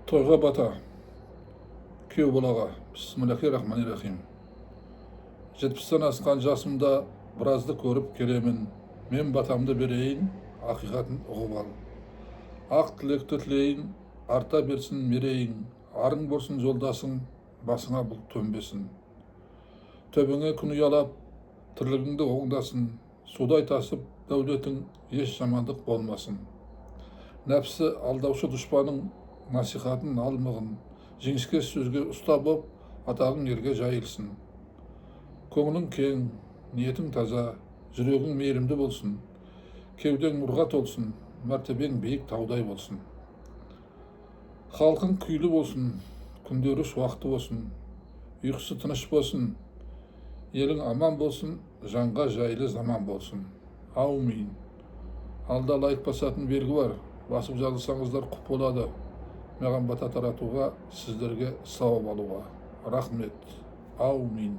Toyga bata, kүйеу балаға, Bismillahirrahmanirrahim. 70-тен асқан жасымда біразды көріп келемін. Мен батамды берейін, ақиқатын ұғып ал. Ақ тілекті тілейін, арта берсін мерейін. Арың болсын жолдасың, басыңа бұл төнбесін. Төбеңе күн ұялап, тірлігіңді оңдасын. Судай тасып, дәулетің еш жамандық болмасын. Нәпсі алдаушы дұшпаның насихатын алмығын. Жеңіске сөзге ұста боп, атағың елге жайылсын. Көңілің кең, ниетің таза, жүрегің мейірімді болсын. Кеудең нұрға толсын, мәртебең биік таудай болсын. Халқың күйлі болсын, күндері шуақты болсын. Ұйқысы тыныш болсын, елің аман болсын, жанға жайлы заман болсын. Аумин. Алда лайк басатын белгі бар, басып жазылсаңыздар құп болады. Маған бата таратуға, сіздерге сауап алуға. Рахмет. Аумин.